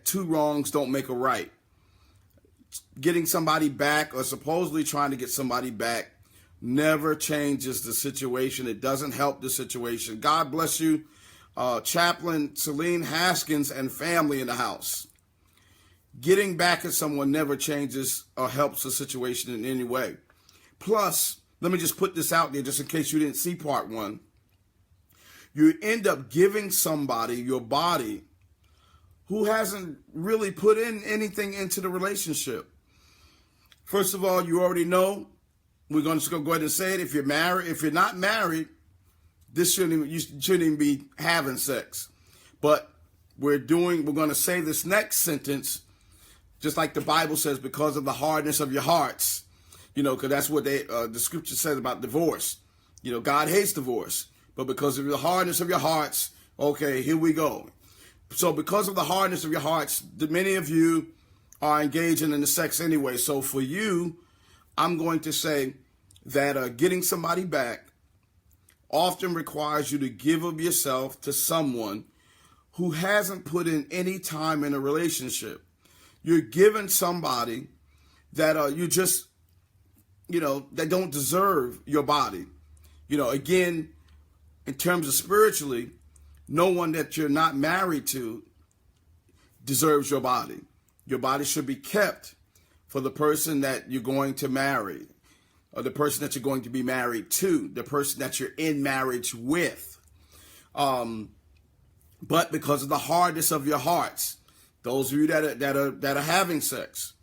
two wrongs don't make a right. Getting somebody back or supposedly trying to get somebody back never changes the situation. It doesn't help the situation. God bless you, Chaplain Celine Haskins and family in the house. Getting back at someone never changes or helps the situation in any way. Plus, let me just put this out there just in case you didn't see part one. You end up giving somebody your body who hasn't really put in anything into the relationship. First of all, you already know, we're going to go ahead and say it. If you're married, if you're not married, you shouldn't even be having sex. But we're going to say this next sentence, just like the Bible says, because of the hardness of your hearts. Because that's what the scripture says about divorce. God hates divorce. But because of the hardness of your hearts, okay, here we go. So because of the hardness of your hearts, many of you are engaging in the sex anyway. So for you, I'm going to say that getting somebody back often requires you to give of yourself to someone who hasn't put in any time in a relationship. You're giving somebody that that don't deserve your body. Again, in terms of spiritually, no one that you're not married to deserves your body. Your body should be kept for the person that you're going to marry, or the person that you're going to be married to, the person that you're in marriage with. But because of the hardness of your hearts, those of you that are having sex,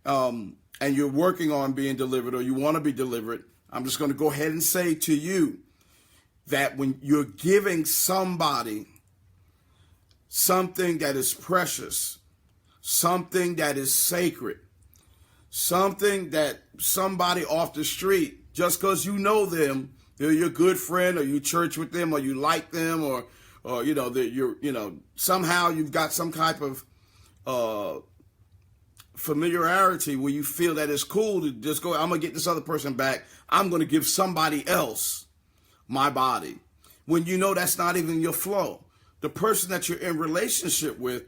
and you're working on being delivered, or you want to be delivered, I'm just going to go ahead and say to you that when you're giving somebody something that is precious, something that is sacred, something that somebody off the street, just because you know them, they're your good friend, or you church with them, or you like them, or somehow you've got some type of familiarity where you feel that it's cool to just go, I'm going to get this other person back. I'm going to give somebody else my body. When you know that's not even your flow. The person that you're in relationship with,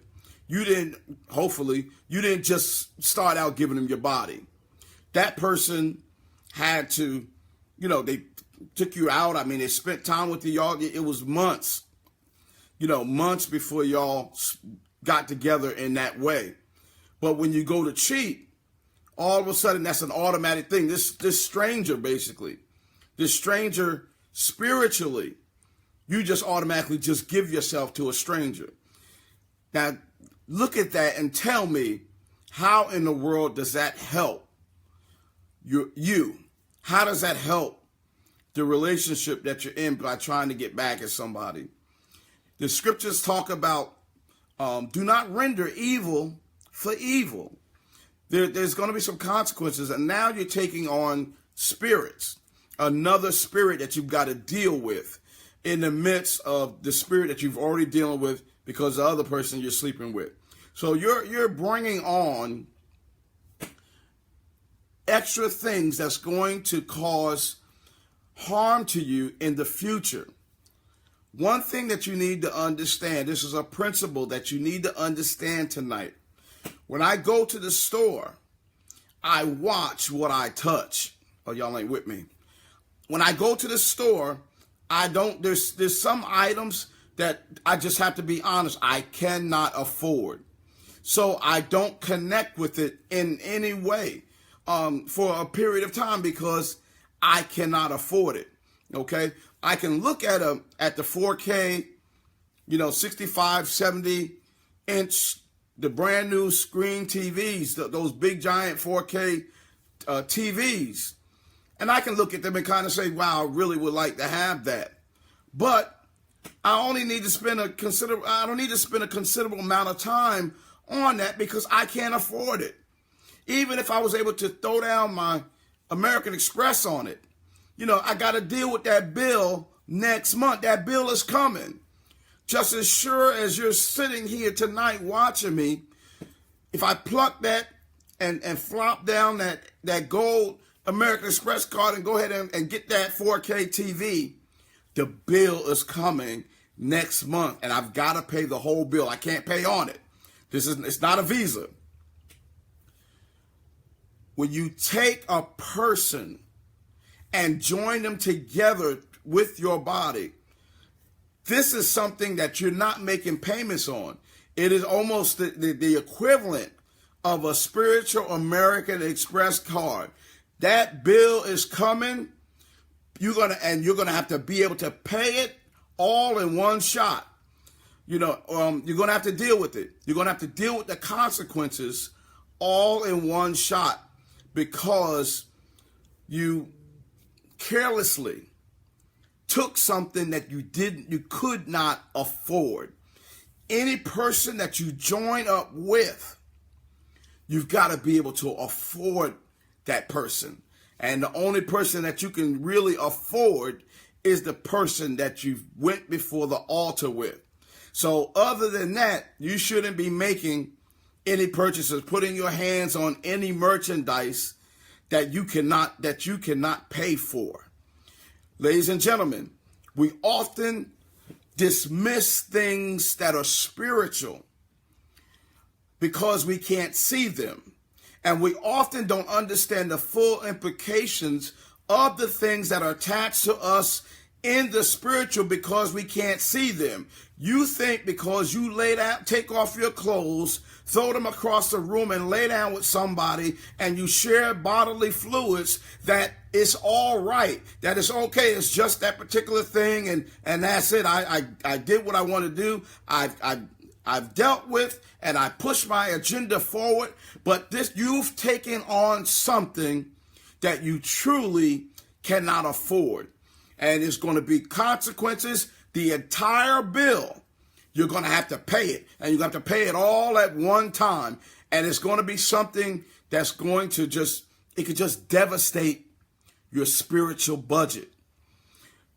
you didn't just start out giving them your body. That person had to, they took you out. I mean, they spent time with you. Y'all, it was months, months before y'all got together in that way. But when you go to cheat, all of a sudden that's an automatic thing. This stranger, basically, this stranger spiritually, you just automatically just give yourself to a stranger. Now, look at that and tell me, how in the world does that help you? How does that help the relationship that you're in by trying to get back at somebody? The scriptures talk about do not render evil for evil. There's going to be some consequences, and now you're taking on spirits, another spirit that you've got to deal with in the midst of the spirit that you've already dealing with because the other person you're sleeping with. So you're bringing on extra things that's going to cause harm to you in the future. One thing that you need to understand, this is a principle that you need to understand tonight. When I go to the store, I watch what I touch. Oh, y'all ain't with me. When I go to the store, there's some items that I just have to be honest, I cannot afford. So I don't connect with it in any way for a period of time because I cannot afford it. Okay? I can look at the 4K, 65, 70 inch, the brand new screen TVs, those big giant 4K TVs. And I can look at them and kind of say, wow, I really would like to have that. But I only need to spend I don't need to spend a considerable amount of time on that because I can't afford it. Even if I was able to throw down my American Express on it, I got to deal with that bill next month. That bill is coming. Just as sure as you're sitting here tonight watching me, if I pluck that and flop down that gold American Express card and go ahead and get that 4K TV, the bill is coming next month, and I've got to pay the whole bill. I can't pay on it. It's not a visa. When you take a person and join them together with your body, this is something that you're not making payments on. It is almost the equivalent of a spiritual American Express card. That bill is coming. You're gonna have to be able to pay it all in one shot. You're gonna have to deal with it. You're gonna have to deal with the consequences all in one shot because you carelessly took something that you could not afford. Any person that you join up with, you've got to be able to afford that person. And the only person that you can really afford is the person that you went before the altar with. So other than that, you shouldn't be making any purchases, putting your hands on any merchandise that you cannot pay for. Ladies and gentlemen, we often dismiss things that are spiritual because we can't see them. And we often don't understand the full implications of the things that are attached to us in the spiritual because we can't see them. You think because you lay down, take off your clothes, throw them across the room and lay down with somebody and you share bodily fluids that it's all right, that it's okay, it's just that particular thing and that's it. I did what I want to do. I've dealt with and I pushed my agenda forward, but you've taken on something that you truly cannot afford. And it's going to be consequences. The entire bill, you're going to have to pay it. And you're going to have to pay it all at one time. And it's going to be something that's going to it could just devastate your spiritual budget.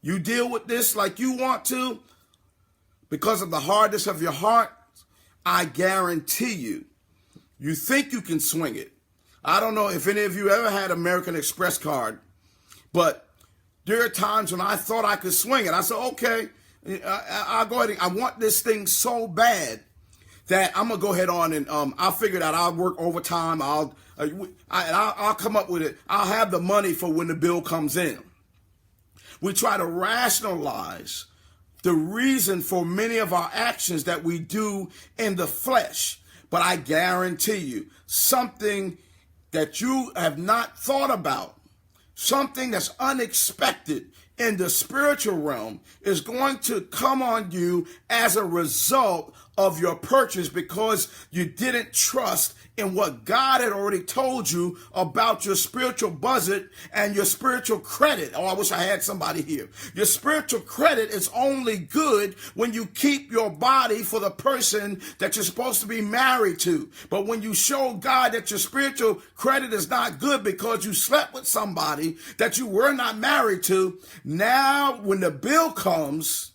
You deal with this like you want to because of the hardness of your heart. I guarantee you think you can swing it. I don't know if any of you ever had American Express card, but there are times when I thought I could swing it. I said, okay, I'll go ahead. I want this thing so bad that I'm going to go ahead on and I'll figure it out. I'll work overtime. I'll come up with it. I'll have the money for when the bill comes in. We try to rationalize the reason for many of our actions that we do in the flesh. But I guarantee you, something that you have not thought about, something that's unexpected in the spiritual realm is going to come on you as a result of your purchase because you didn't trust in what God had already told you about your spiritual budget and your spiritual credit. Oh, I wish I had somebody here. Your spiritual credit is only good when you keep your body for the person that you're supposed to be married to. But when you show God that your spiritual credit is not good because you slept with somebody that you were not married to, now when the bill comes,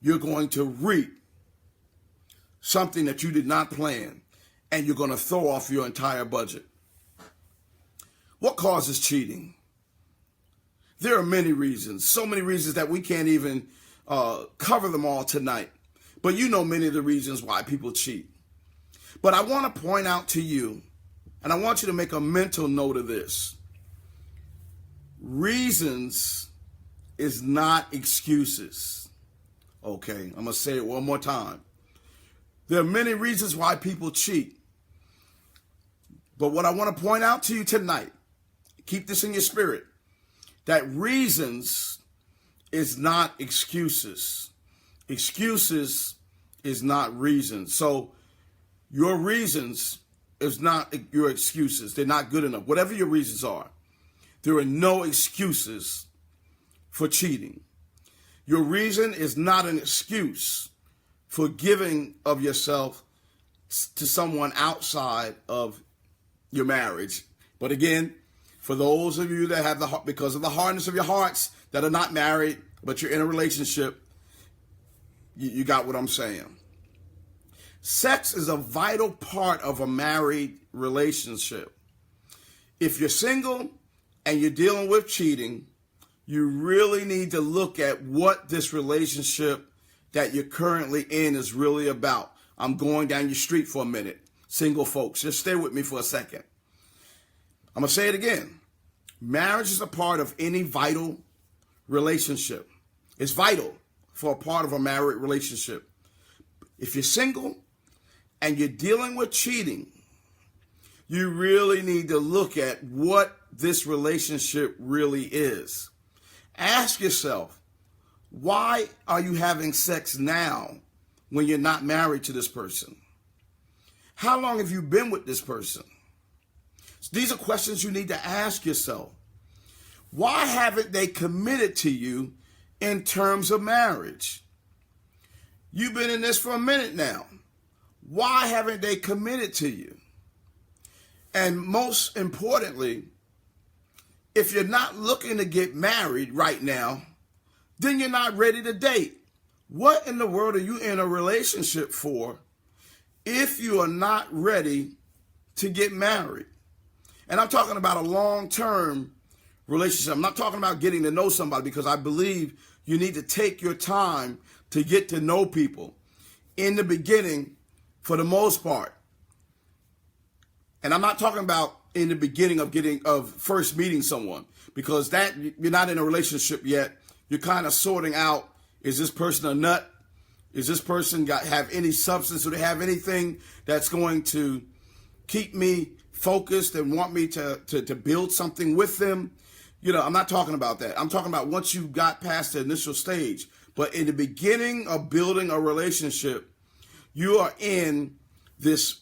you're going to reap something that you did not plan, and you're going to throw off your entire budget. What causes cheating? There are many reasons, so many reasons that we can't even cover them all tonight. But you know many of the reasons why people cheat. But I want to point out to you, and I want you to make a mental note of this. Reasons is not excuses. Okay, I'm going to say it one more time. There are many reasons why people cheat. But what I want to point out to you tonight, keep this in your spirit, that reasons is not excuses. Excuses is not reasons. So your reasons is not your excuses. They're not good enough. Whatever your reasons are, there are no excuses for cheating. Your reason is not an excuse for giving of yourself to someone outside of your marriage. But again, for those of you that have because of the hardness of your hearts that are not married, but you're in a relationship, you got what I'm saying. Sex is a vital part of a married relationship. If you're single and you're dealing with cheating, you really need to look at what this relationship that you're currently in is really about. I'm going down your street for a minute. Single folks, just stay with me for a second. I'm going to say it again. Marriage is a part of any vital relationship. It's vital for a part of a married relationship. If you're single and you're dealing with cheating, you really need to look at what this relationship really is. Ask yourself, why are you having sex now when you're not married to this person? How long have you been with this person? These are questions you need to ask yourself. Why haven't they committed to you in terms of marriage? You've been in this for a minute now. Why haven't they committed to you? And most importantly, if you're not looking to get married right now, then you're not ready to date. What in the world are you in a relationship for if you are not ready to get married? And I'm talking about a long-term relationship. I'm not talking about getting to know somebody, because I believe you need to take your time to get to know people in the beginning for the most part. And I'm not talking about in the beginning of first meeting someone, because that you're not in a relationship yet. You're kind of sorting out, is this person a nut? Is this person have any substance? Do they have anything that's going to keep me focused and want me to build something with them? You know, I'm not talking about that. I'm talking about once you got past the initial stage. But in the beginning of building a relationship, you are in this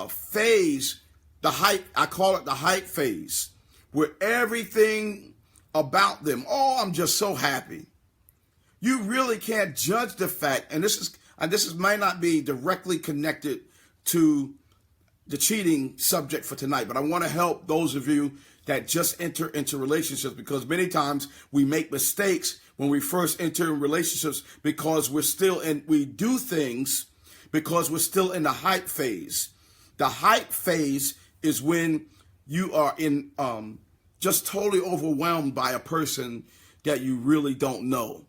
phase, the hype. I call it the hype phase, where everything about them, oh, I'm just so happy. You really can't judge the fact, and this might not be directly connected to the cheating subject for tonight, but I want to help those of you that just enter into relationships, because many times we make mistakes when we first enter in relationships because we do things because we're still in the hype phase. The hype phase is when you are in just totally overwhelmed by a person that you really don't know.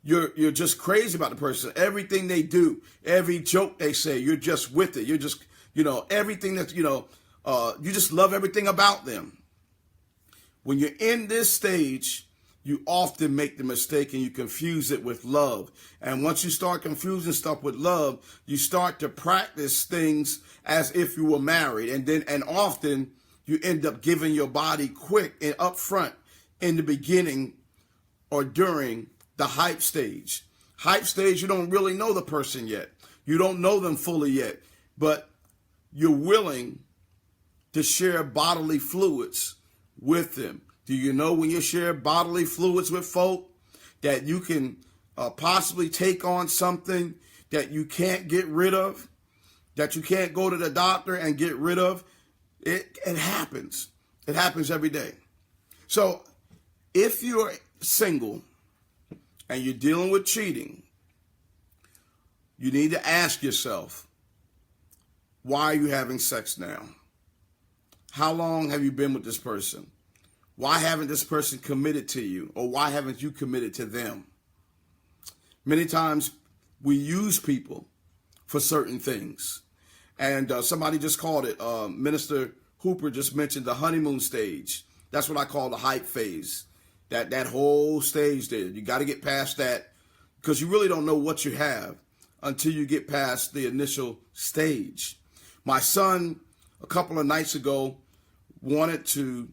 You're just crazy about the person. Everything they do, every joke they say, you're just with it. You're just, everything that, you just love everything about them. When you're in this stage, you often make the mistake and you confuse it with love. And once you start confusing stuff with love, you start to practice things as if you were married. And often you end up giving your body quick and up front in the beginning or during the hype stage. Hype stage, you don't really know the person yet. You don't know them fully yet, but you're willing to share bodily fluids with them. Do you know when you share bodily fluids with folk that you can possibly take on something that you can't get rid of, that you can't go to the doctor and get rid of? It happens. It happens every day. So if you're single and you're dealing with cheating, you need to ask yourself, why are you having sex now? How long have you been with this person? Why haven't this person committed to you? Or why haven't you committed to them? Many times we use people for certain things. And somebody just called it, Minister Hooper just mentioned the honeymoon stage. That's what I call the hype phase. That whole stage there. You got to get past that, because you really don't know what you have until you get past the initial stage. My son, a couple of nights ago, wanted to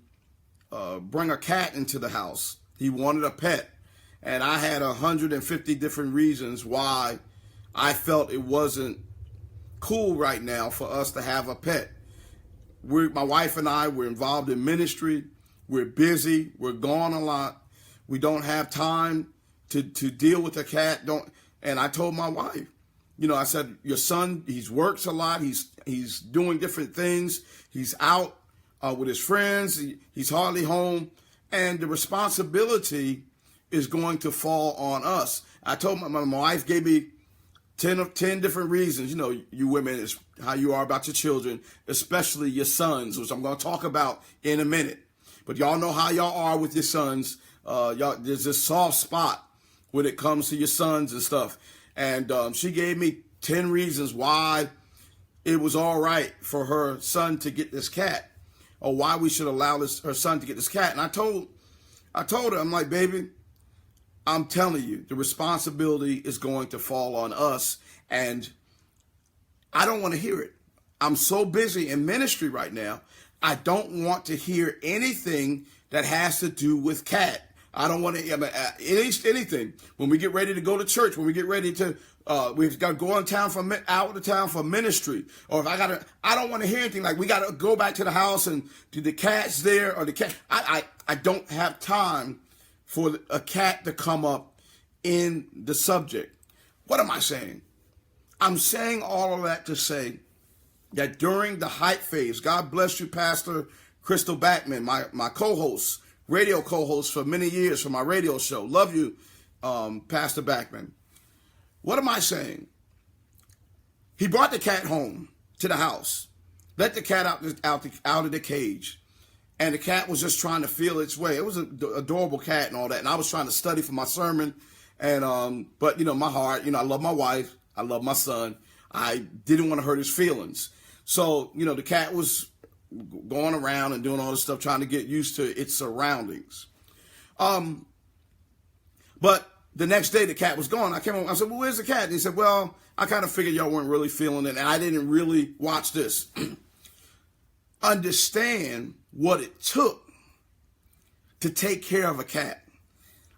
bring a cat into the house. He wanted a pet. And I had 150 different reasons why I felt it wasn't cool right now for us to have a pet. My wife and I were involved in ministry. We're busy. We're gone a lot. We don't have time to deal with the cat. And I told my wife, I said, your son, he works a lot. He's doing different things. He's out with his friends. He's hardly home. And the responsibility is going to fall on us. I told my wife gave me 10 different reasons. You women, is how you are about your children, especially your sons, which I'm going to talk about in a minute. But y'all know how y'all are with your sons. There's this soft spot when it comes to your sons and stuff. And she gave me 10 reasons why it was all right for her son to get this cat, or why we should allow her son to get this cat. And I told her, I'm like, baby, I'm telling you, the responsibility is going to fall on us, and I don't want to hear it. I'm so busy in ministry right now. I don't want to hear anything that has to do with cat. I don't want to anything. When we get ready to go to church, when we get ready to, we've got to go out of town for ministry, or if I don't want to hear anything like we got to go back to the house and do the cat's there or the cat. I don't have time for a cat to come up in the subject. What am I saying? I'm saying all of that to say that during the hype phase, God bless you, Pastor Crystal Backman, my co-host, radio co-host for many years for my radio show. Love you, Pastor Backman. What am I saying? He brought the cat home to the house, let the cat out of the cage, and the cat was just trying to feel its way. It was an adorable cat and all that, and I was trying to study for my sermon, and but my heart, I love my wife, I love my son. I didn't want to hurt his feelings. So, the cat was going around and doing all this stuff, trying to get used to its surroundings. But the next day the cat was gone. I came home, I said, well, where's the cat? And he said, well, I kind of figured y'all weren't really feeling it, and I didn't really watch this. Understand what it took to take care of a cat.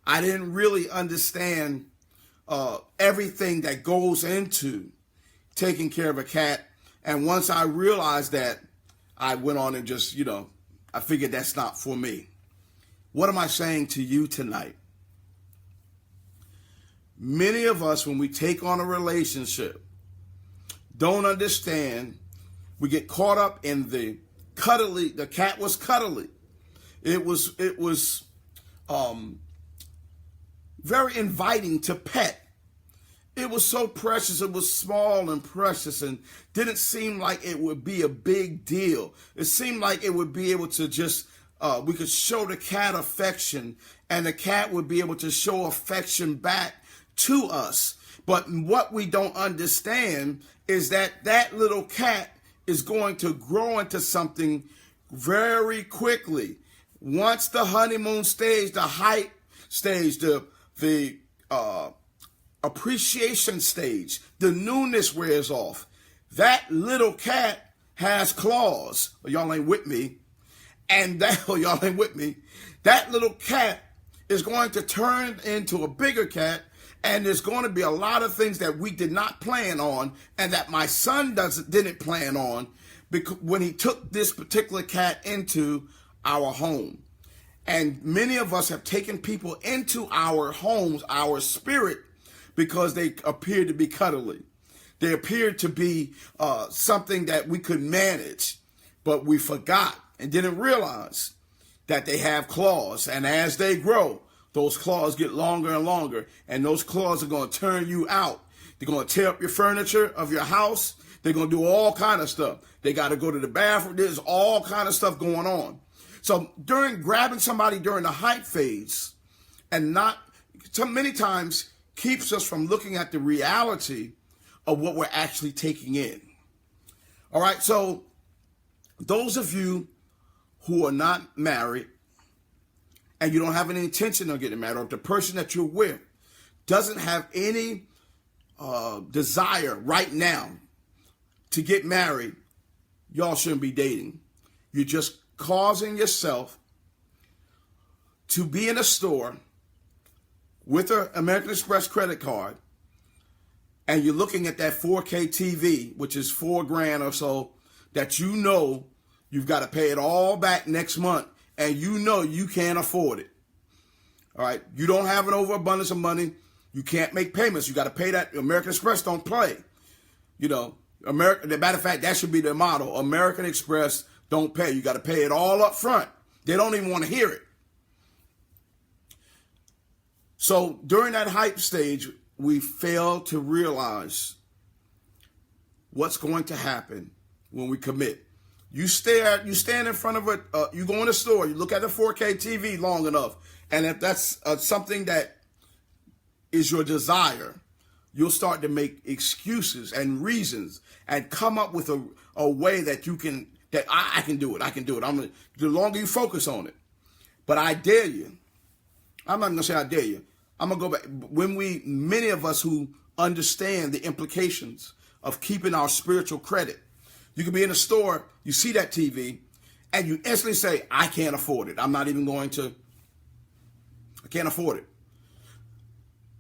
I didn't really understand everything that goes into taking care of a cat. And once I realized that, I went on and just, I figured that's not for me. What am I saying to you tonight? Many of us, when we take on a relationship, don't understand. We get caught up in the cat was cuddly. It was very inviting to pet. It was so precious. It was small and precious and didn't seem like it would be a big deal. It seemed like it would be able to just, we could show the cat affection and the cat would be able to show affection back to us. But what we don't understand is that little cat is going to grow into something very quickly. Once the honeymoon stage, the hype stage, the appreciation stage, the newness wears off. That little cat has claws. Y'all ain't with me. And y'all ain't with me. That little cat is going to turn into a bigger cat, and there's going to be a lot of things that we did not plan on, and that my son didn't plan on, because when he took this particular cat into our home. And many of us have taken people into our homes, our spirit, because they appeared to be cuddly. They appeared to be something that we could manage, but we forgot and didn't realize that they have claws. And as they grow, those claws get longer and longer, and those claws are going to turn you out. They're going to tear up your furniture of your house. They're going to do all kind of stuff. They got to go to the bathroom. There's all kind of stuff going on. So grabbing somebody during the hype phase and many times keeps us from looking at the reality of what we're actually taking in. All right, so those of you who are not married and you don't have any intention of getting married, or if the person that you're with doesn't have any desire right now to get married, y'all shouldn't be dating. You're just causing yourself to be in a store with an American Express credit card, and you're looking at that 4K TV, which is $4,000 or so, that you've got to pay it all back next month, and you can't afford it. All right, you don't have an overabundance of money. You can't make payments. You got to pay that. American Express don't play. As a matter of fact, that should be their motto. American Express don't pay. You got to pay it all up front. They don't even want to hear it. So during that hype stage, we fail to realize what's going to happen when we commit. You stand in front of you go in the store, you look at the 4K TV long enough, and if that's something that is your desire, you'll start to make excuses and reasons and come up with a way that you can, that I can do it. I can do it. The longer you focus on it. But I dare you. I'm not going to say I dare you. I'm going to go back. Many of us who understand the implications of keeping our spiritual credit, you can be in a store, you see that TV, and you instantly say, I can't afford it. I can't afford it.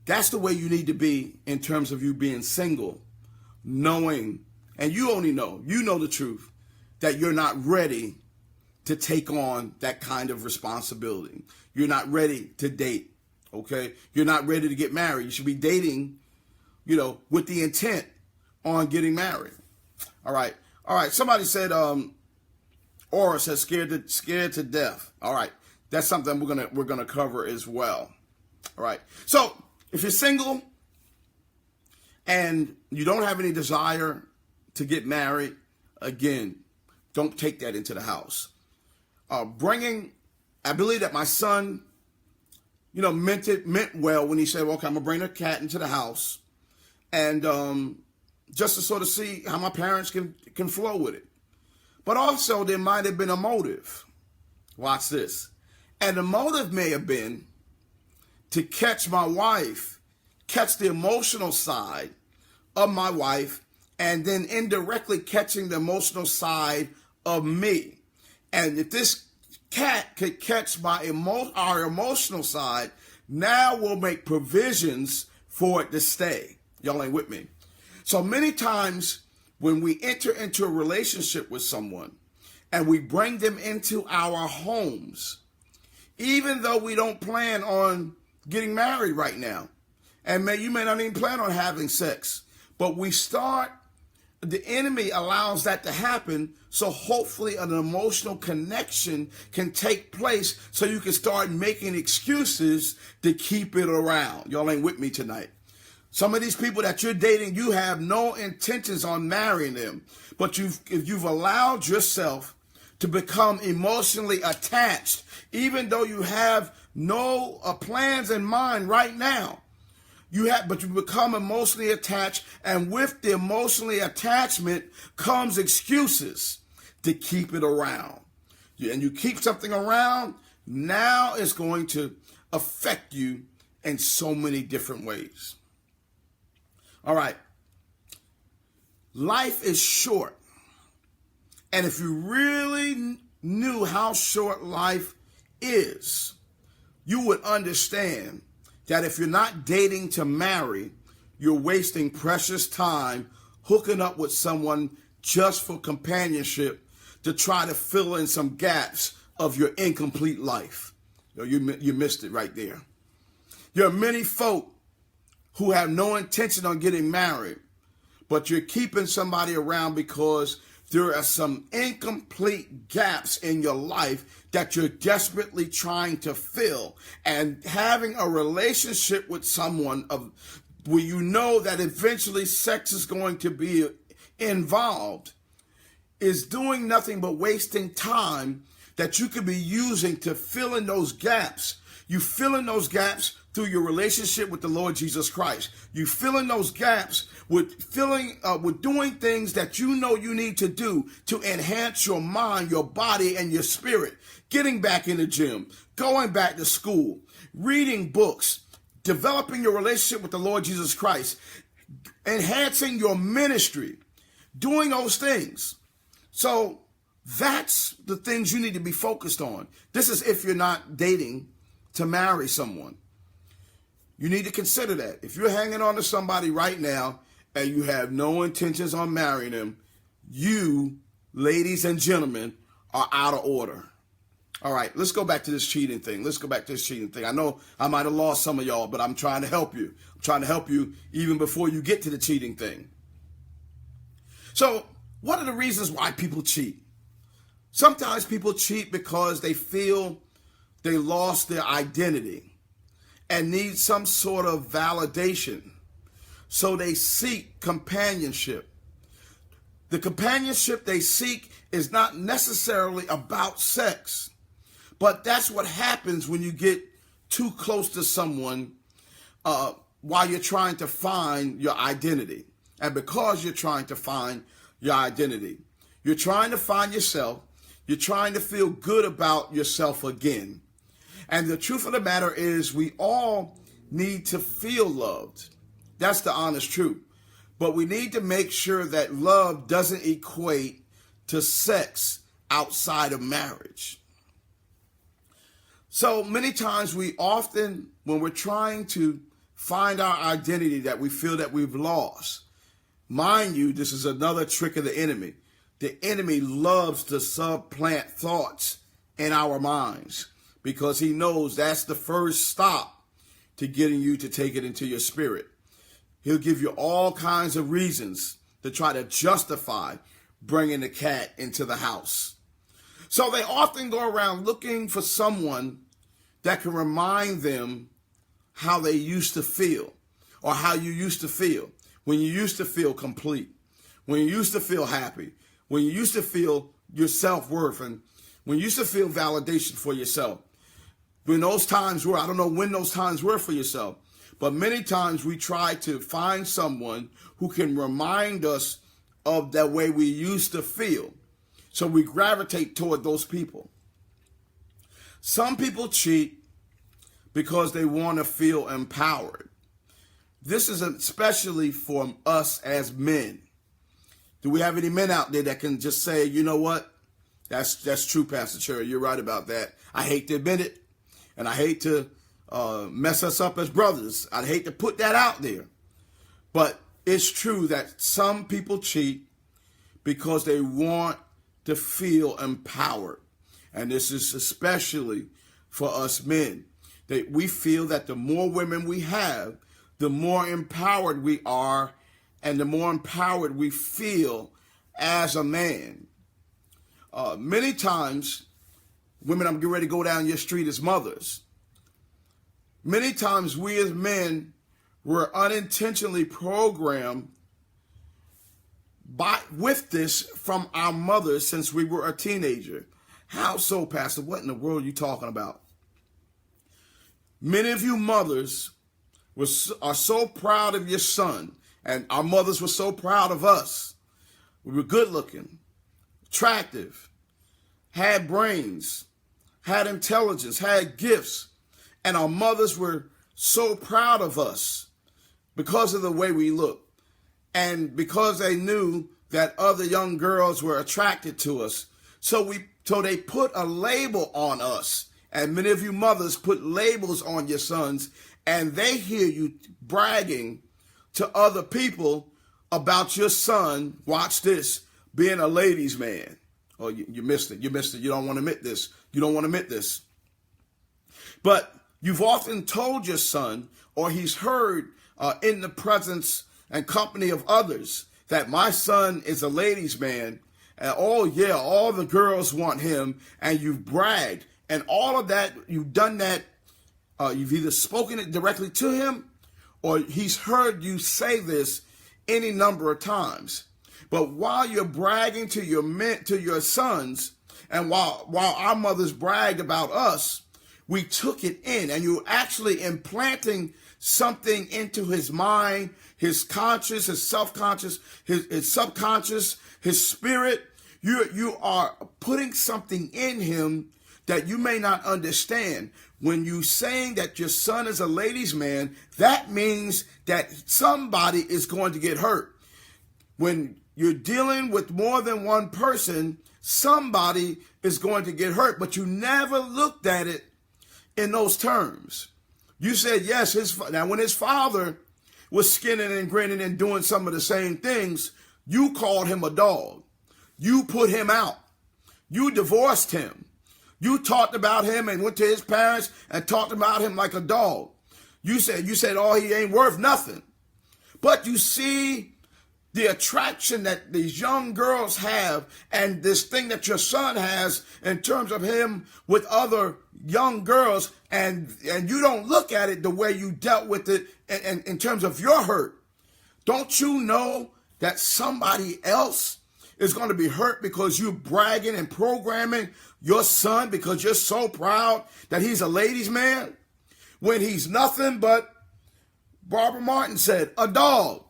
That's the way you need to be in terms of you being single, knowing, and you know the truth, that you're not ready to take on that kind of responsibility. You're not ready to date, okay? You're not ready to get married. You should be dating, with the intent on getting married. All right. Somebody said, Aura says scared to death. All right. That's something we're gonna cover as well. All right. So if you're single and you don't have any desire to get married, again, don't take that into the house. I believe that my son, meant well when he said, okay, I'm gonna bring a cat into the house, and just to sort of see how my parents can flow with it. But also there might have been a motive. Watch this. And the motive may have been to catch the emotional side of my wife, and then indirectly catching the emotional side of me. And if this cat could catch our emotional side, now we'll make provisions for it to stay. Y'all ain't with me. So many times when we enter into a relationship with someone and we bring them into our homes, even though we don't plan on getting married right now, and you may not even plan on having sex, but the enemy allows that to happen, so hopefully an emotional connection can take place so you can start making excuses to keep it around. Y'all ain't with me tonight. Some of these people that you're dating, you have no intentions on marrying them, but if you've allowed yourself to become emotionally attached, even though you have no plans in mind right now, but you become emotionally attached, and with the emotionally attachment comes excuses to keep it around. And you keep something around, now it's going to affect you in so many different ways. All right. Life is short. And if you really knew how short life is, you would understand that if you're not dating to marry, you're wasting precious time hooking up with someone just for companionship to try to fill in some gaps of your incomplete life. You missed it right there. There are many folk who have no intention on getting married, but you're keeping somebody around because there are some incomplete gaps in your life that you're desperately trying to fill. And having a relationship with someone where you know that eventually sex is going to be involved is doing nothing but wasting time that you could be using to fill in those gaps. You fill in those gaps through your relationship with the Lord Jesus Christ. You fill in those gaps with doing things that you know you need to do to enhance your mind, your body, and your spirit. Getting back in the gym, going back to school, reading books, developing your relationship with the Lord Jesus Christ, enhancing your ministry, doing those things. So that's the things you need to be focused on. This is if you're not dating to marry someone. You need to consider that. If you're hanging on to somebody right now and you have no intentions on marrying them, you, ladies and gentlemen, are out of order. All right, let's go back to this cheating thing. I know I might have lost some of y'all, but I'm trying to help you. I'm trying to help you even before you get to the cheating thing. So, what are the reasons why people cheat? Sometimes people cheat because they feel they lost their identity and need some sort of validation. So they seek companionship. The companionship they seek is not necessarily about sex, but that's what happens when you get too close to someone while you're trying to find your identity. And because you're trying to find your identity, you're trying to find yourself. You're trying to feel good about yourself again. And the truth of the matter is we all need to feel loved. That's the honest truth. But we need to make sure that love doesn't equate to sex outside of marriage. So many times when we're trying to find our identity that we feel that we've lost, mind you, this is another trick of the enemy. The enemy loves to supplant thoughts in our minds because he knows that's the first stop to getting you to take it into your spirit. He'll give you all kinds of reasons to try to justify bringing the cat into the house. So they often go around looking for someone that can remind them how they used to feel or how you used to feel when you used to feel complete, when you used to feel happy, when you used to feel your self-worth, and when you used to feel validation for yourself. When those times were, I don't know when those times were for yourself, but many times we try to find someone who can remind us of that way we used to feel. So we gravitate toward those people. Some people cheat because they want to feel empowered. This is especially for us as men. Do we have any men out there that can just say, you know what? That's true, Pastor Cherry. You're right about that. I hate to admit it, and I hate to mess us up as brothers. I'd hate to put that out there. But it's true that some people cheat because they want to feel empowered. And this is especially for us men. That we feel that the more women we have, the more empowered we are, and the more empowered we feel as a man. Many times, women, I'm getting ready to go down your street as mothers. Many times we as men were unintentionally programmed with this from our mothers since we were a teenager. How so, Pastor? What in the world are you talking about? Many of you mothers are so proud of your son, and our mothers were so proud of us. We were good looking, attractive, had brains, had intelligence, had gifts, and our mothers were so proud of us because of the way we looked, and because they knew that other young girls were attracted to us. So they put a label on us, and many of you mothers put labels on your sons, and they hear you bragging to other people about your son, watch this, being a ladies' man. Oh, you missed it. You missed it. You don't want to admit this. You don't want to admit this. But you've often told your son, or he's heard in the presence and company of others, that my son is a ladies' man. And oh yeah, all the girls want him, and you've bragged. And all of that, you've done that. You've either spoken it directly to him, or he's heard you say this any number of times. But while you're bragging to your sons, and while our mothers bragged about us, we took it in, and you're actually implanting something into his mind, his conscious, his self-conscious, his subconscious, his spirit. You are putting something in him that you may not understand. When you saying that your son is a ladies' man, that means that somebody is going to get hurt. When you're dealing with more than one person, somebody is going to get hurt, but you never looked at it in those terms. You said, yes, now when his father was skinning and grinning and doing some of the same things, you called him a dog. You put him out. You divorced him. You talked about him and went to his parents and talked about him like a dog. You said, oh, he ain't worth nothing. But you see the attraction that these young girls have, and this thing that your son has in terms of him with other young girls, and you don't look at it the way you dealt with it in terms of your hurt. Don't you know that somebody else is going to be hurt because you're bragging and programming your son because you're so proud that he's a ladies' man when he's nothing but Barbara Martin said, a dog.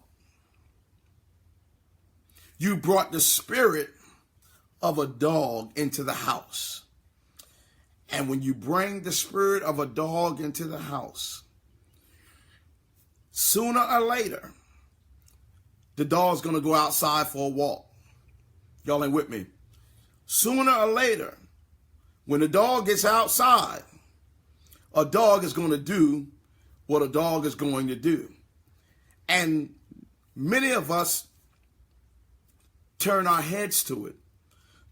You brought the spirit of a dog into the house. And when you bring the spirit of a dog into the house, sooner or later, the dog's going to go outside for a walk. Y'all ain't with me. Sooner or later, when the dog gets outside, a dog is going to do what a dog is going to do. And many of us turn our heads to it.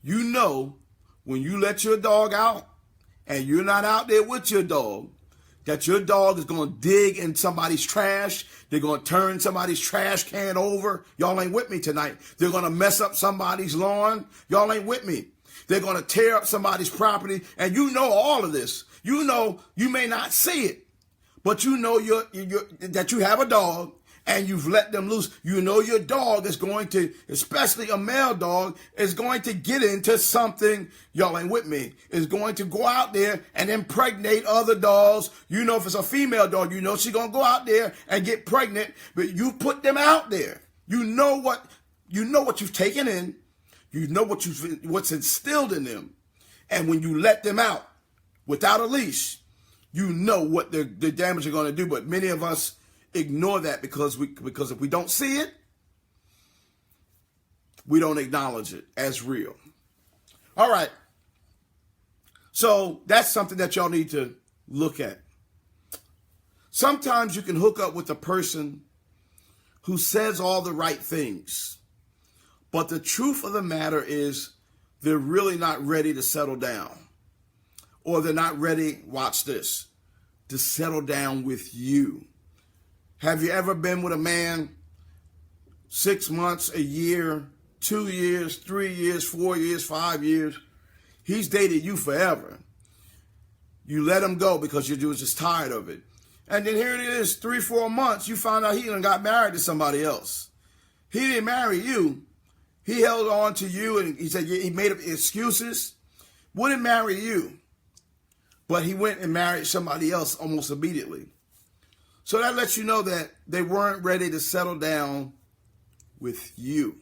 You know, when you let your dog out and you're not out there with your dog, that your dog is going to dig in somebody's trash. They're going to turn somebody's trash can over. Y'all ain't with me tonight. They're going to mess up somebody's lawn. Y'all ain't with me. They're going to tear up somebody's property. And you know all of this. You know, you may not see it, but you know that you have a dog and you've let them loose. You know your dog is going to, especially a male dog, is going to get into something, y'all ain't with me, is going to go out there and impregnate other dogs. You know if it's a female dog, you know she's going to go out there and get pregnant, but you put them out there. You know what you've taken in. You know what's instilled in them. And when you let them out without a leash, you know what the damage you're going to do. But many of us ignore that because if we don't see it, we don't acknowledge it as real. All right. So that's something that y'all need to look at. Sometimes you can hook up with a person who says all the right things, but the truth of the matter is they're really not ready to settle down, or they're not ready, watch this, to settle down with you. Have you ever been with a man 6 months, a year, 2 years, 3 years, 4 years, 5 years? He's dated you forever. You let him go because you were just tired of it. And then here it is, 3, 4 months, you found out he done got married to somebody else. He didn't marry you. He held on to you and he said he made up excuses. Wouldn't marry you. But he went and married somebody else almost immediately. So that lets you know that they weren't ready to settle down with you.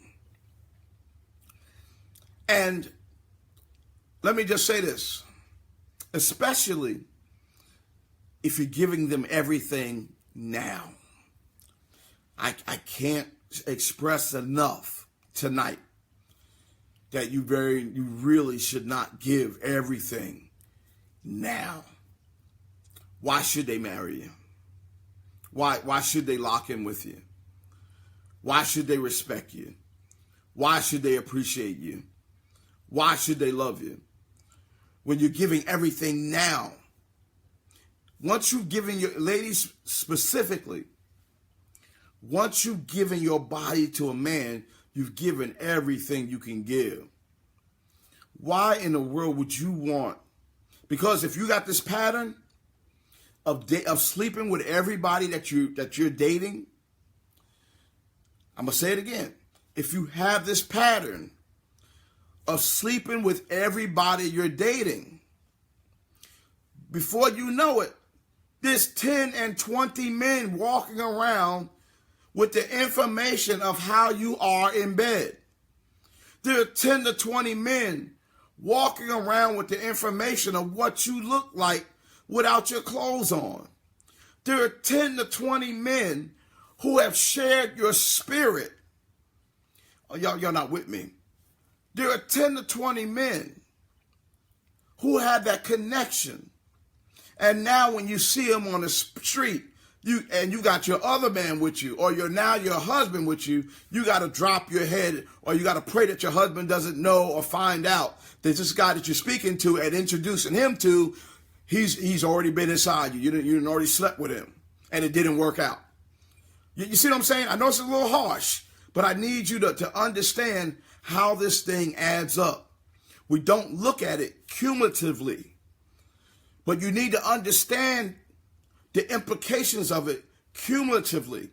And let me just say this, especially if you're giving them everything now. I can't express enough tonight that you really should not give everything now. Why should they marry you? Why should they lock in with you? Why should they respect you? Why should they appreciate you? Why should they love you? When you're giving everything now, once you've given your, ladies specifically, once you've given your body to a man, you've given everything you can give. Why in the world would you want? Because if you got this pattern of sleeping with everybody that you're dating, I'm gonna say it again. If you have this pattern of sleeping with everybody you're dating, before you know it, there's 10 and 20 men walking around with the information of how you are in bed. There are 10 to 20 men walking around with the information of what you look like without your clothes on. There are 10 to 20 men who have shared your spirit. Oh, y'all not with me. There are 10 to 20 men who have that connection. And now when you see them on the street, you got your other man with you, or your husband with you, you got to drop your head, or you got to pray that your husband doesn't know or find out that this guy that you're speaking to and introducing him to, he's already been inside you. You already slept with him, and it didn't work out. You see what I'm saying? I know it's a little harsh, but I need you to understand how this thing adds up. We don't look at it cumulatively, but you need to understand the implications of it cumulatively.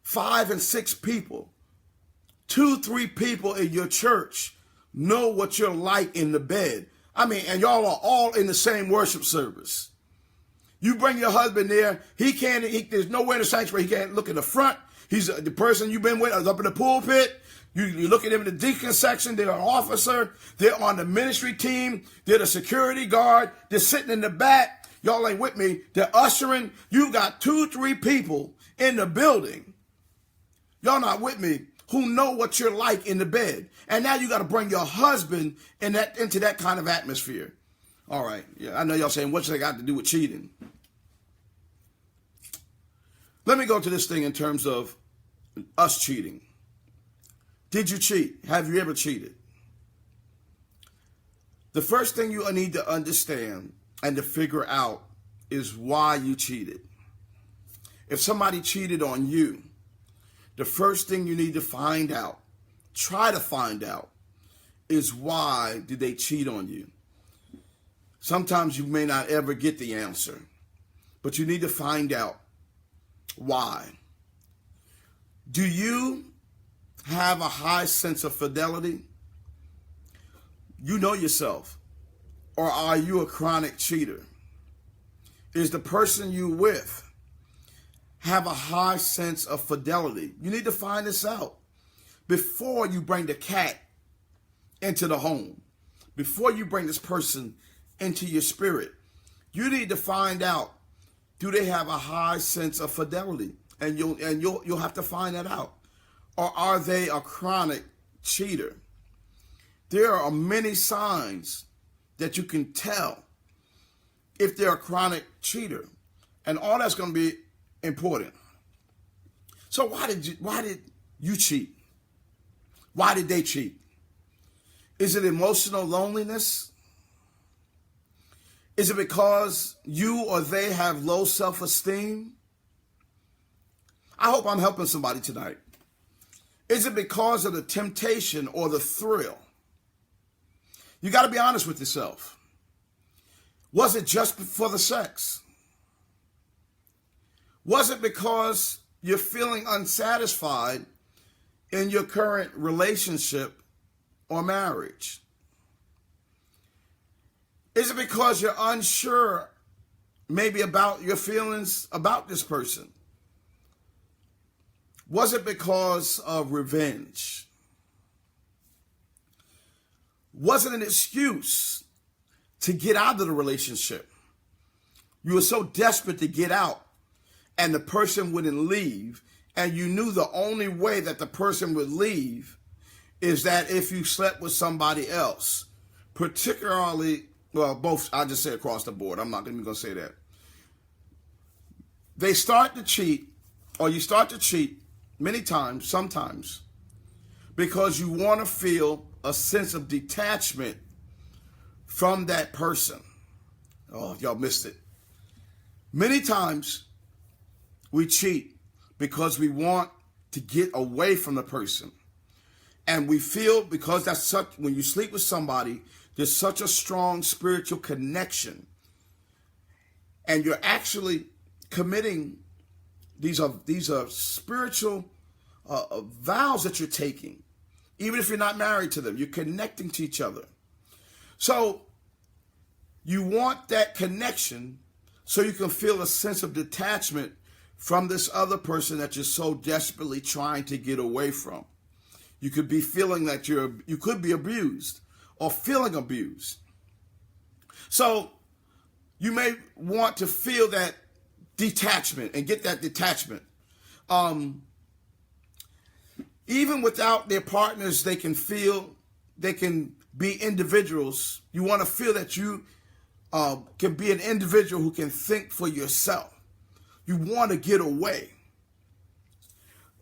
5 and 6 people, 2, 3 people in your church know what you're like in the bed. I mean, and y'all are all in the same worship service. You bring your husband there, there's nowhere in the sanctuary, he can't look in the front. He's the person you've been with is up in the pulpit. You look at him in the deacon section, they're an officer, they're on the ministry team, they're the security guard, they're sitting in the back. Y'all ain't with me. They're ushering. You got 2-3 people in the building. Y'all not with me, who know what you're like in the bed. And now you got to bring your husband into that kind of atmosphere. All right. Yeah, I know y'all saying, what's that got to do with cheating? Let me go to this thing in terms of us cheating. Did you cheat? Have you ever cheated? The first thing you need to understand and to figure out is why you cheated. If somebody cheated on you, the first thing you need to find out, try to find out, is why did they cheat on you? Sometimes you may not ever get the answer, but you need to find out why. Do you have a high sense of fidelity? You know yourself. Or are you a chronic cheater? Is the person you with have a high sense of fidelity? You need to find this out before you bring the cat into the home. Before you bring this person into your spirit, you need to find out, do they have a high sense of fidelity? And you'll have to find that out. Or are they a chronic cheater? There are many signs that you can tell if they're a chronic cheater. And all that's going to be important. So why did you cheat? Why did they cheat? Is it emotional loneliness? Is it because you or they have low self-esteem? I hope I'm helping somebody tonight. Is it because of the temptation or the thrill? You got to be honest with yourself. Was it just for the sex? Was it because you're feeling unsatisfied in your current relationship or marriage? Is it because you're unsure maybe about your feelings about this person? Was it because of revenge? Was it an excuse to get out of the relationship? You were so desperate to get out and the person wouldn't leave, and you knew the only way that the person would leave is that if you slept with somebody else, particularly, well, both, I just say across the board. I'm not even going to say that. They start to cheat, or you start to cheat many times, sometimes, because you want to feel a sense of detachment from that person. Oh, y'all missed it. Many times we cheat because we want to get away from the person. And we feel, because that's such, when you sleep with somebody, there's such a strong spiritual connection. And you're actually committing, these are spiritual vows that you're taking. Even if you're not married to them, you're connecting to each other. So you want that connection so you can feel a sense of detachment from this other person that you're so desperately trying to get away from. You could be feeling that you could be abused or feeling abused. So you may want to feel that detachment and get that detachment. Even without their partners, they can be individuals. You want to feel that you can be an individual who can think for yourself. You want to get away.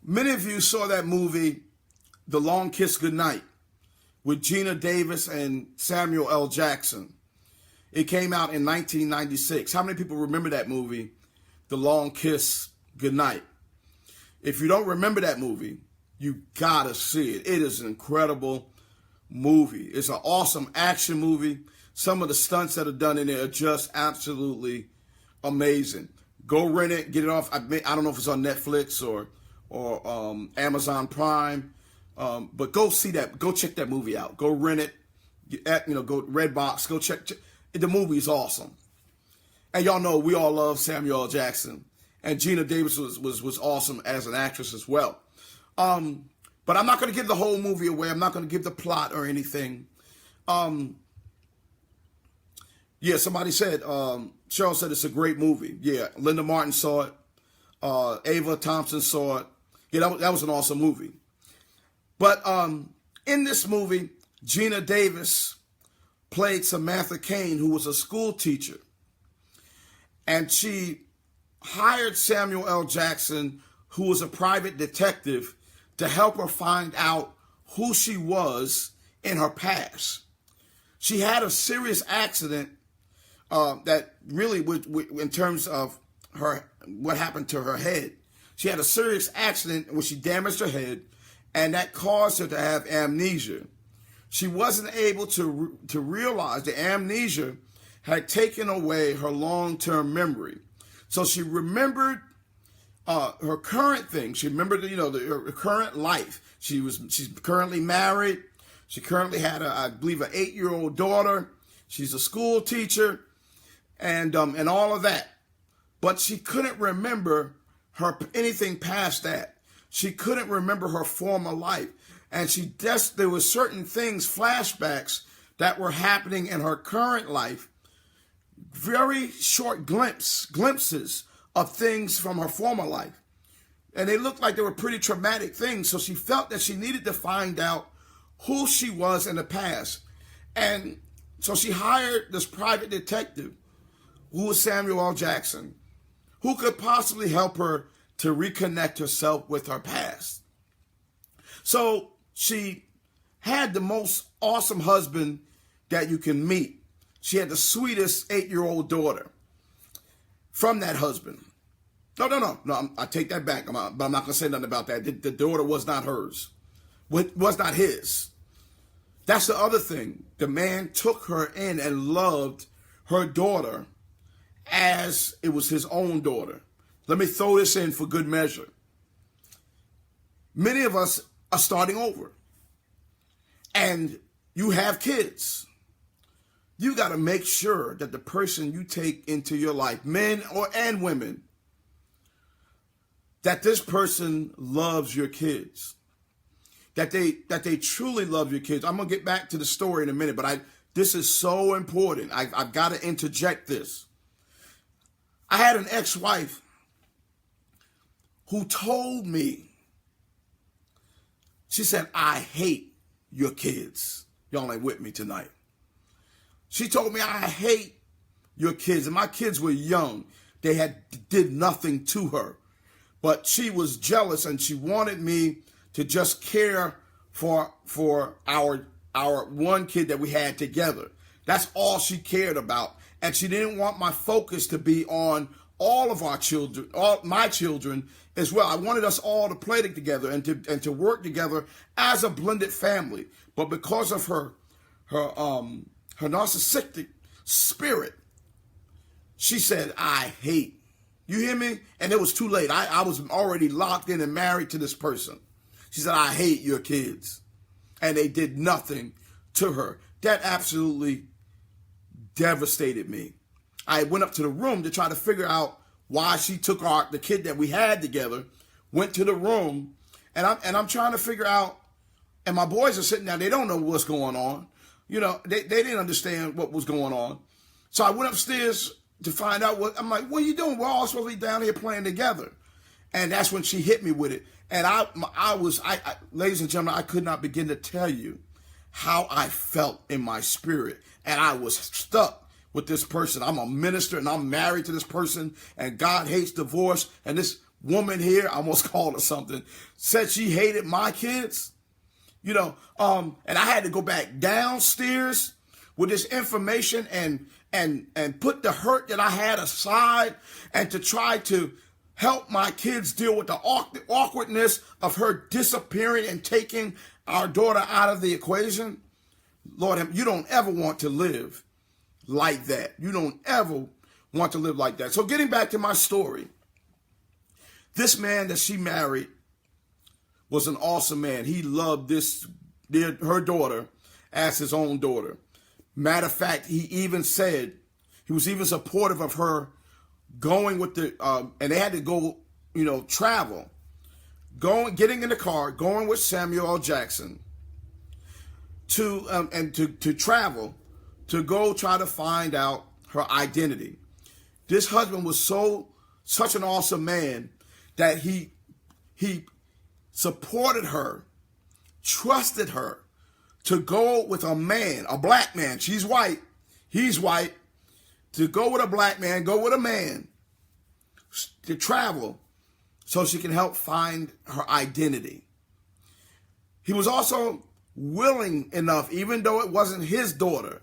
Many of you saw that movie, The Long Kiss Goodnight, with Gina Davis and Samuel L. Jackson. It came out in 1996. How many people remember that movie, The Long Kiss Goodnight? If you don't remember that movie, you gotta see it. It is an incredible movie. It's an awesome action movie. Some of the stunts that are done in there are just absolutely amazing. Go rent it, get it off. I don't know if it's on Netflix or Amazon Prime, but go see that. Go check that movie out. Go rent it. Go Redbox. Go check. The movie is awesome. And y'all know we all love Samuel L. Jackson. And Gina Davis was awesome as an actress as well. But I'm not going to give the whole movie away. I'm not going to give the plot or anything. Yeah, somebody said, Cheryl said it's a great movie. Yeah, Linda Martin saw it. Ava Thompson saw it. Yeah, that was an awesome movie. But in this movie, Gina Davis played Samantha Kane, who was a school teacher. And she hired Samuel L. Jackson, who was a private detective, to help her find out who she was in her past. She had a serious accident that really, in terms of what happened to her head. She had a serious accident where she damaged her head, and that caused her to have amnesia. She wasn't able to realize the amnesia had taken away her long-term memory. So she remembered her current things. She remembered, her current life. She's currently married. She currently had, I believe, an 8-year-old daughter. She's a school teacher, and all of that. But she couldn't remember anything past that. She couldn't remember her former life, and there were certain things, flashbacks that were happening in her current life. Very short glimpses of things from her former life. And they looked like they were pretty traumatic things. So she felt that she needed to find out who she was in the past. And so she hired this private detective, who was Samuel L. Jackson, who could possibly help her to reconnect herself with her past. So she had the most awesome husband that you can meet. She had the sweetest 8-year-old daughter from that husband. No, I take that back. But I'm not going to say nothing about that. The daughter was not hers. Was not his. That's the other thing. The man took her in and loved her daughter as it was his own daughter. Let me throw this in for good measure. Many of us are starting over. And you have kids. You got to make sure that the person you take into your life, men and women, that this person loves your kids. That they truly love your kids. I'm going to get back to the story in a minute, but this is so important. I've got to interject this. I had an ex-wife who told me, she said, I hate your kids. Y'all ain't with me tonight. She told me, I hate your kids. And my kids were young. They did nothing to her. But she was jealous, and she wanted me to just care for our one kid that we had together. That's all she cared about. And she didn't want my focus to be on all of our children, all my children as well. I wanted us all to play together and to work together as a blended family. But because of her narcissistic spirit, she said, I hate. You hear me? And it was too late. I was already locked in and married to this person. She said, I hate your kids. And they did nothing to her. That absolutely devastated me. I went up to the room to try to figure out why she took the kid that we had together, went to the room, and I'm trying to figure out, and my boys are sitting there, they don't know what's going on. They didn't understand what was going on. So I went upstairs to find out I'm like, what are you doing? We're all supposed to be down here playing together. And that's when she hit me with it. And I ladies and gentlemen, I could not begin to tell you how I felt in my spirit. And I was stuck with this person. I'm a minister and I'm married to this person, and God hates divorce. And this woman here, I almost called her something, said she hated my kids. And I had to go back downstairs with this information and put the hurt that I had aside and to try to help my kids deal with the awkwardness of her disappearing and taking our daughter out of the equation. Lord, you don't ever want to live like that. You don't ever want to live like that. So getting back to my story, this man that she married was an awesome man. He loved her daughter as his own daughter. Matter of fact, he even said He was even supportive of her going with and they had to go, travel. Getting in the car, going with Samuel L. Jackson to travel, to go try to find out her identity. This husband was such an awesome man that he supported her, trusted her to go with a man, a black man. She's white, he's white. To go with a black man, go with a man to travel so she can help find her identity. He was also willing enough, even though it wasn't his daughter,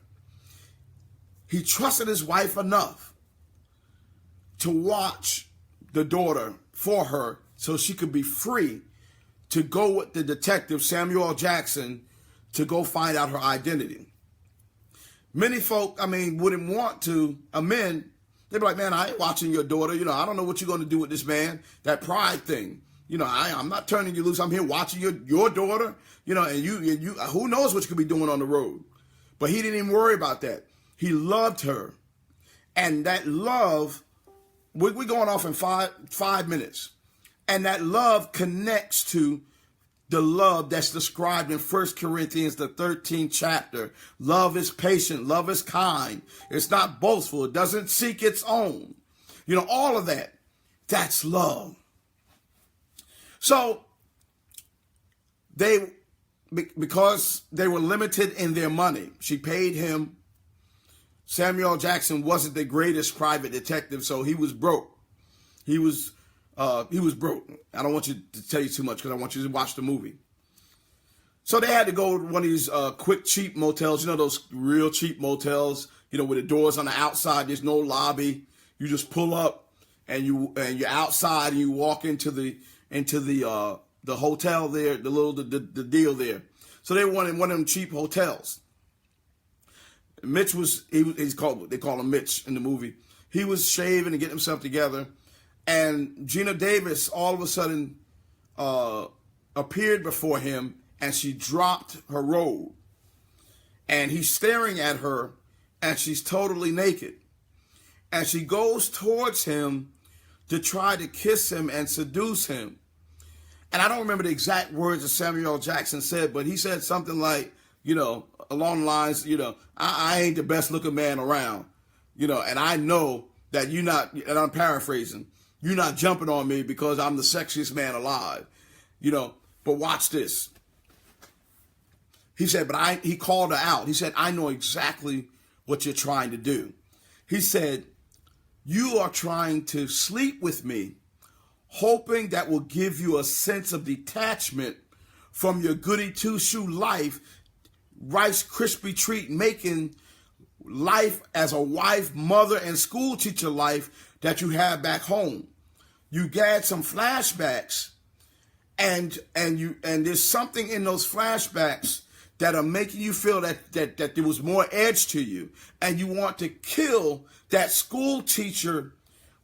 he trusted his wife enough to watch the daughter for her so she could be free to go with the detective Samuel L. Jackson to go find out her identity. Many folk, wouldn't want to amend. They'd be like, man, I ain't watching your daughter. I don't know what you're going to do with this man. That pride thing. I'm not turning you loose. I'm here watching your daughter. And you, who knows what you could be doing on the road. But he didn't even worry about that. He loved her. And that love, we're going off in five minutes. And that love connects to the love that's described in 1 Corinthians, the 13th chapter. Love is patient. Love is kind. It's not boastful. It doesn't seek its own. All of that. That's love. So because they were limited in their money, she paid him. Samuel L. Jackson wasn't the greatest private detective, so he was broke. He was broke. I don't want you to tell you too much because I want you to watch the movie. So they had to go to one of these quick, cheap motels. Those real cheap motels, with the doors on the outside. There's no lobby. You just pull up and you're outside and you walk into the hotel there, the deal there. So they were in one of them cheap hotels. Mitch they call him Mitch in the movie. He was shaving and getting himself together. And Gina Davis all of a sudden appeared before him, and she dropped her robe. And he's staring at her, and she's totally naked. And she goes towards him to try to kiss him and seduce him. And I don't remember the exact words that Samuel L. Jackson said, but he said something like, along the lines, I ain't the best looking man around, and I know that you're not, and I'm paraphrasing, you're not jumping on me because I'm the sexiest man alive, but watch this. He said, he called her out. He said, I know exactly what you're trying to do. He said, you are trying to sleep with me, hoping that will give you a sense of detachment from your goody two-shoe life, Rice Krispie treat making life as a wife, mother, and school teacher life that you have back home. You get some flashbacks, and there's something in those flashbacks that are making you feel that there was more edge to you, and you want to kill that school teacher,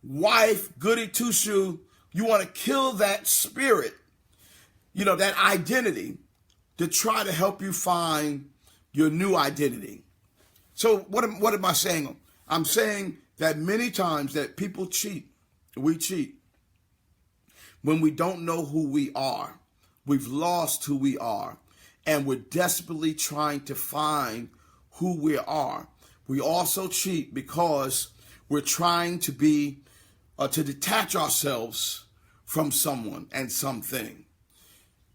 wife, goody two-shoe. You want to kill that spirit, that identity, to try to help you find your new identity. So what am I saying? I'm saying that many times that people cheat. We cheat when we don't know who we are. We've lost who we are, and we're desperately trying to find who we are. We also cheat because we're trying to to detach ourselves from someone and something.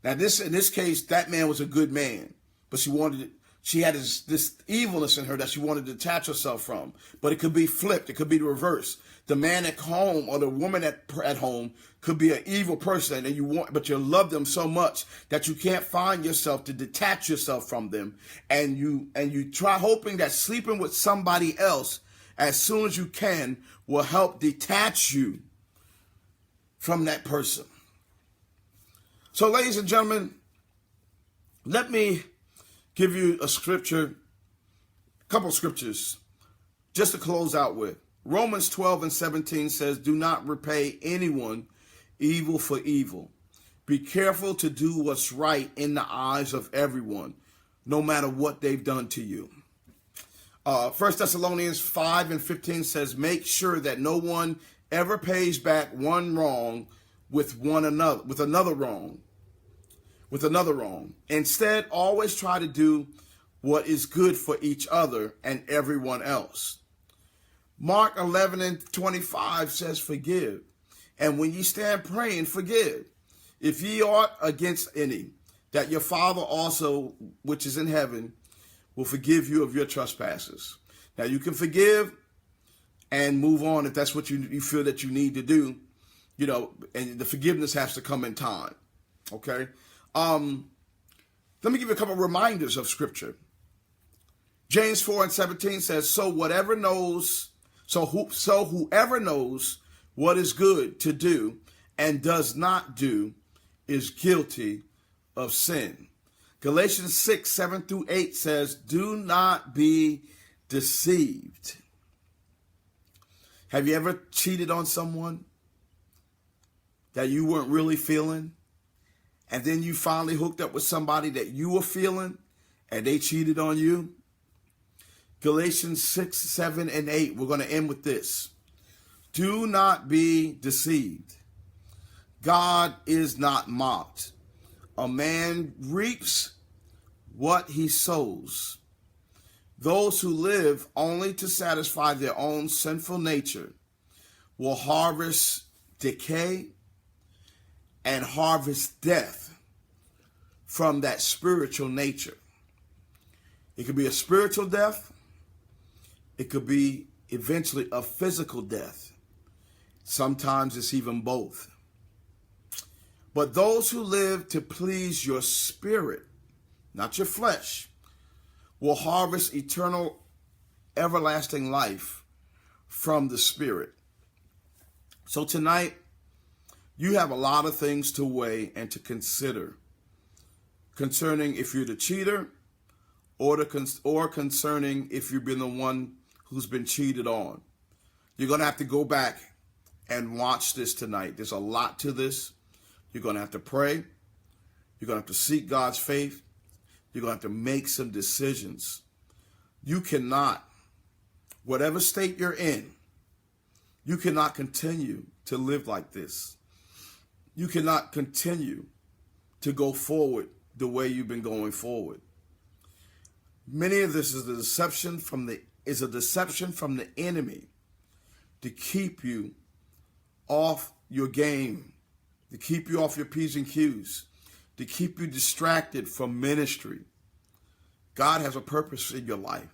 Now, in this case, that man was a good man, but she had this evilness in her that she wanted to detach herself from. But it could be flipped. It could be the reverse. The man at home or the woman at home could be an evil person, but you love them so much that you can't find yourself to detach yourself from them, and you try hoping that sleeping with somebody else as soon as you can will help detach you from that person. So, ladies and gentlemen, let me give you a couple scriptures, just to close out with. Romans 12:17 says, do not repay anyone evil for evil. Be careful to do what's right in the eyes of everyone, no matter what they've done to you. 1 Thessalonians 5:15 says, make sure that no one ever pays back one wrong with another wrong. Instead, always try to do what is good for each other and everyone else. Mark 11:25 says, forgive. And when ye stand praying, forgive. If ye ought against any, that your Father also, which is in heaven, will forgive you of your trespasses. Now you can forgive and move on if that's what you feel that you need to do, and the forgiveness has to come in time. Okay. Let me give you a couple of reminders of scripture. James 4:17 says, whoever knows what is good to do and does not do is guilty of sin. Galatians 6:7-8 says, do not be deceived. Have you ever cheated on someone that you weren't really feeling? And then you finally hooked up with somebody that you were feeling and they cheated on you? Galatians 6:7-8. We're going to end with this. Do not be deceived. God is not mocked. A man reaps what he sows. Those who live only to satisfy their own sinful nature will harvest decay and harvest death from that spiritual nature. It could be a spiritual death. It could be eventually a physical death. Sometimes it's even both. But those who live to please your spirit, not your flesh, will harvest eternal, everlasting life from the Spirit. So tonight, you have a lot of things to weigh and to consider concerning if you're the cheater or concerning if you've been the one who's been cheated on. You're going to have to go back and watch this tonight. There's a lot to this. You're going to have to pray. You're going to have to seek God's faith. You're going to have to make some decisions. You cannot, whatever state you're in, you cannot continue to live like this. You cannot continue to go forward the way you've been going forward. Many of this is a deception from the enemy to keep you off your game, to keep you off your P's and Q's, to keep you distracted from ministry. God has a purpose in your life.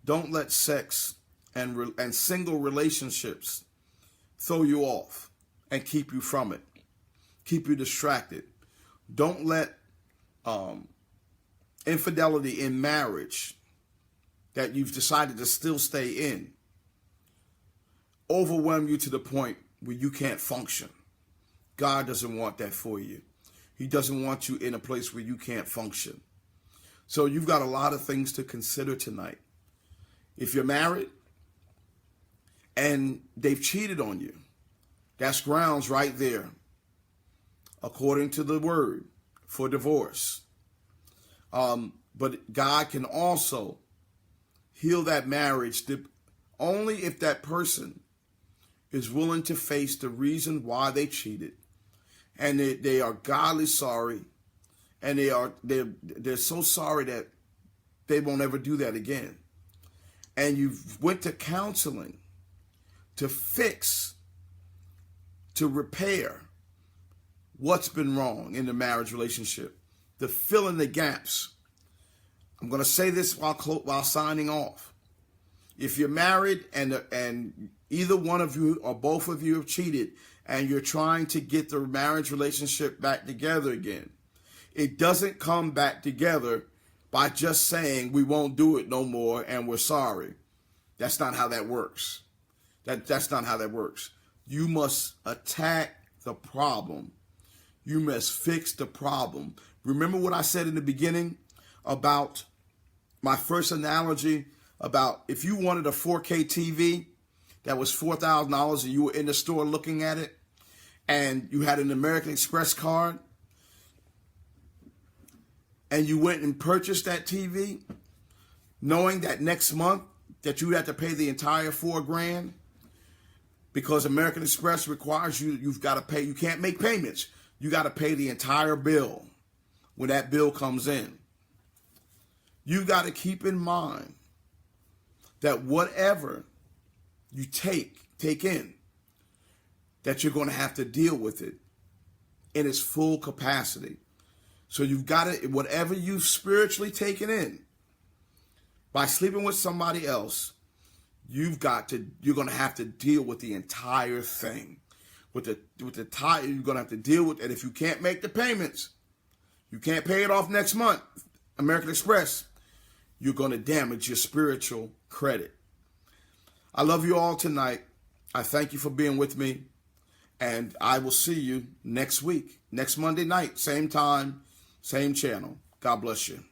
Don't let sex and single relationships throw you off and keep you from it, keep you distracted. Don't let infidelity in marriage that you've decided to still stay in overwhelm you to the point where you can't function. God doesn't want that for you. He doesn't want you in a place where you can't function. So you've got a lot of things to consider tonight. If you're married and they've cheated on you, that's grounds right there, according to the word, for divorce. But God can also heal that marriage only if that person is willing to face the reason why they cheated, and they are godly sorry, and they're so sorry that they won't ever do that again. And you went to counseling to fix, to repair what's been wrong in the marriage relationship, to fill in the gaps. I'm going to say this while signing off. If you're married and either one of you or both of you have cheated and you're trying to get the marriage relationship back together again, it doesn't come back together by just saying we won't do it no more and we're sorry. That's not how that works. That's not how that works. You must attack the problem. You must fix the problem. Remember what I said in the beginning about my first analogy about if you wanted a 4K TV that was $4,000 and you were in the store looking at it and you had an American Express card and you went and purchased that TV knowing that next month that you have to pay the entire $4,000 because American Express requires you've got to pay. You can't make payments. You got to pay the entire bill when that bill comes in. You got to keep in mind that whatever you take in, that you're going to have to deal with it in its full capacity. So you've got to, whatever you've spiritually taken in by sleeping with somebody else, you're going to have to deal with the entire thing. With the tie, you're going to have to deal with it. And if you can't make the payments, you can't pay it off next month, American Express, you're going to damage your spiritual credit. I love you all tonight. I thank you for being with me. And I will see you next week, next Monday night, same time, same channel. God bless you.